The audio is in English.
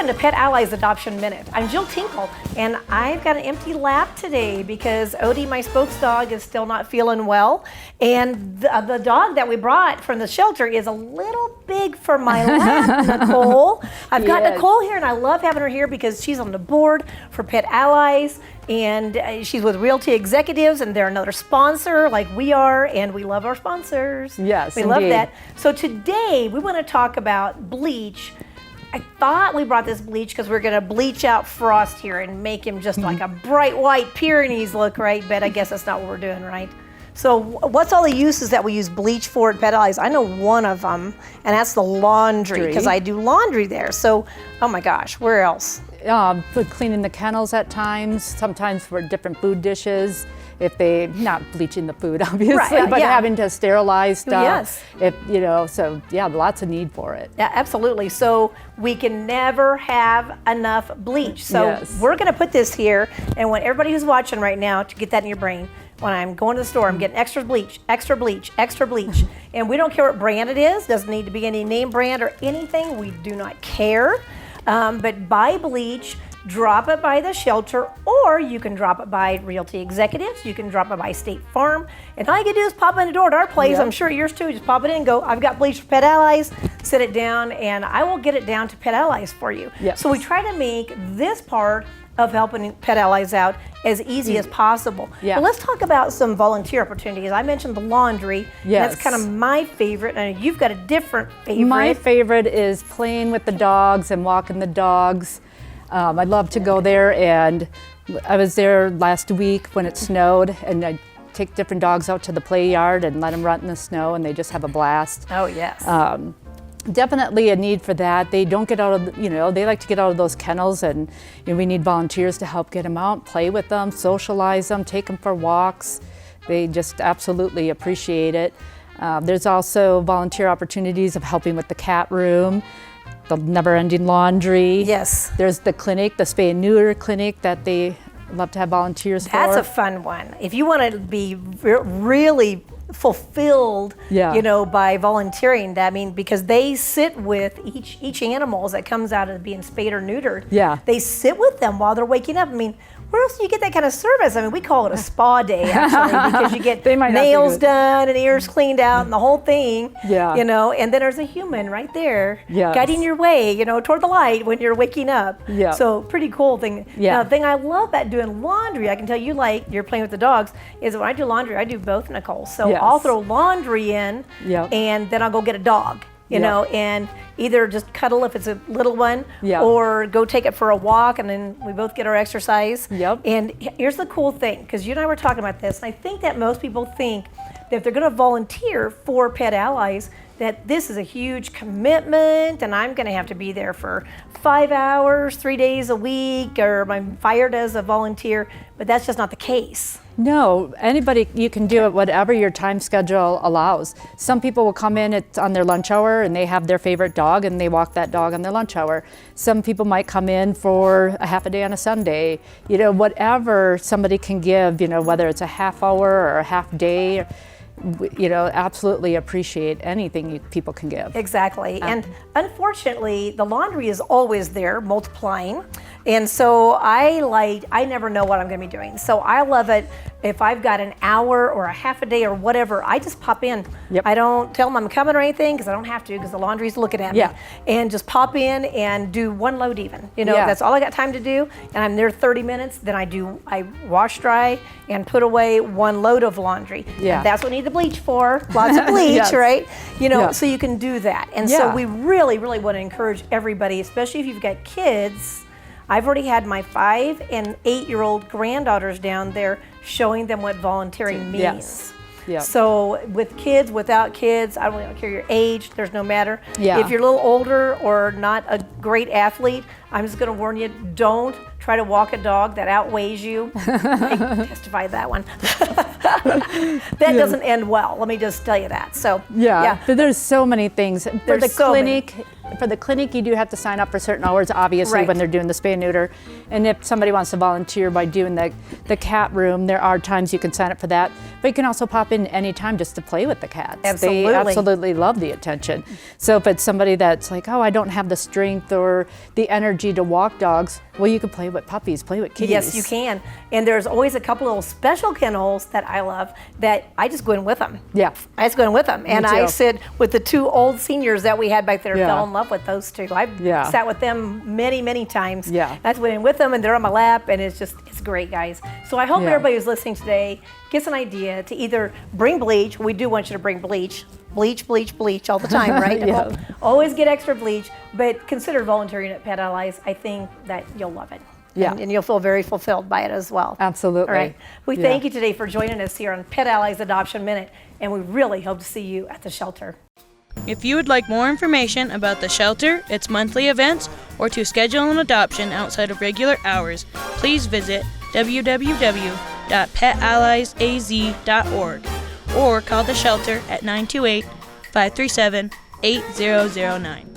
Welcome to Pet Allies Adoption Minute. I'm Jill Tinkle, and I've got an empty lap today because Odie, my spokes dog, is still not feeling well. And the dog that we brought from the shelter is a little big for my lap, Nicole. I've got Nicole here, and I love having her here because she's on the board for Pet Allies, and she's with Realty Executives, and they're another sponsor like we are, and we love our sponsors. Yes, we love that. So today we want to talk about bleach. I thought we brought this bleach because we're going to bleach out Frost here and make him just like a bright white Pyrenees look, right? But I guess that's not what we're doing, right? So what's all the uses that we use bleach for at Pet Allies? I know one of them, and that's the laundry, because I do laundry there. So, oh my gosh, where else? For cleaning the kennels at times, sometimes for different food dishes. If they, not bleaching the food obviously, right, but having to sterilize stuff. Yes. If, you know, so yeah, lots of need for it. Yeah, absolutely. So we can never have enough bleach. So we're gonna put this here, and want everybody who's watching right now to get that in your brain. When I'm going to the store, I'm getting extra bleach, extra bleach, extra bleach. And we don't care what brand it is, doesn't need to be any name brand or anything, we do not care. But buy bleach, drop it by the shelter, or you can drop it by Realty Executives, you can drop it by State Farm, and all you can do is pop in the door at our place. I'm sure yours too, just pop it in and go, I've got bleach for Pet Allies, sit it down, and I will get it down to Pet Allies for you. So we try to make this part of helping Pet Allies out as easy as possible. But let's talk about some volunteer opportunities. I mentioned the laundry. That's kind of my favorite, and you've got a different favorite. My favorite is playing with the dogs and walking the dogs. I love to go there, and I was there last week when it snowed, and I take different dogs out to the play yard and let them run in the snow, and they just have a blast. Oh, yes. Definitely a need for that. They don't get out of, they like to get out of those kennels, and we need volunteers to help get them out, play with them, socialize them, take them for walks. They just absolutely appreciate it. There's also volunteer opportunities of helping with the cat room, the never-ending laundry. Yes. There's the clinic, the spay and neuter clinic that they love to have volunteers for. That's a fun one. If you want to be really fulfilled, by volunteering, because they sit with each animal that comes out of being spayed or neutered. They sit with them while they're waking up. Where else do you get that kind of service? We call it a spa day, actually, because you get nails done and ears cleaned out and the whole thing. And then there's a human right there guiding your way, toward the light when you're waking up. So pretty cool thing. Now, the thing I love about doing laundry, I can tell you, like you're playing with the dogs, is when I do laundry, I do both, Nicole. So I'll throw laundry in, and then I'll go get a dog. And either just cuddle if it's a little one, or go take it for a walk, and then we both get our exercise. And here's the cool thing, because you and I were talking about this, and I think that most people think that if they're going to volunteer for Pet Allies, that this is a huge commitment, and I'm going to have to be there for 5 hours, 3 days a week, or I'm fired as a volunteer, but that's just not the case. No, anybody, you can do it whatever your time schedule allows. Some people will come in, it's on their lunch hour, and they have their favorite dog and they walk that dog on their lunch hour. Some people might come in for a half a day on a Sunday. Whatever somebody can give, whether it's a half hour or a half day, absolutely appreciate anything people can give. Exactly. And unfortunately, the laundry is always there, multiplying. And so I never know what I'm going to be doing. So I love it if I've got an hour or a half a day or whatever, I just pop in. I don't tell them I'm coming or anything, because I don't have to, because the laundry's looking at me. And just pop in and do one load even. If that's all I got time to do, and I'm there 30 minutes, then I wash, dry, and put away one load of laundry. And that's what we need the bleach for. Lots of bleach, right? So you can do that. And so we really, really want to encourage everybody, especially if you've got kids. I've already had my 5 and 8-year-old granddaughters down there showing them what volunteering means. So with kids, without kids, I don't care your age, there's no matter. If you're a little older or not a great athlete, I'm just going to warn you, don't try to walk a dog that outweighs you. I testify that one. That doesn't end well, let me just tell you that. So but there's so many things. For the clinic, For the clinic, you do have to sign up for certain hours, obviously, Right. when they're doing the spay and neuter. And if somebody wants to volunteer by doing the cat room, there are times you can sign up for that. But you can also pop in anytime just to play with the cats. Absolutely. They absolutely love the attention. So if it's somebody that's like, oh, I don't have the strength or the energy to walk dogs, well, you can play with puppies, play with kitties. Yes, you can. And there's always a couple little special kennels that I love that I just go in with them. Yeah. I just go in with them. And too. I sit with the 2 old seniors that we had back there, Yeah. fell in love with those 2. I've Yeah. sat with them many, many times. Yeah. I just went in with them and they're on my lap and it's great, guys. So I hope Yeah. everybody who's listening today gets an idea to either bring bleach. We do want you to bring bleach. Bleach, bleach, bleach all the time, right? Yeah. Always get extra bleach, but consider volunteering at Pet Allies. I think that you'll love it. Yeah. And you'll feel very fulfilled by it as well. Absolutely. All right. We Yeah. thank you today for joining us here on Pet Allies Adoption Minute, and we really hope to see you at the shelter. If you would like more information about the shelter, its monthly events, or to schedule an adoption outside of regular hours, please visit www.PetAlliesAz.org or call the shelter at 928-537-8009.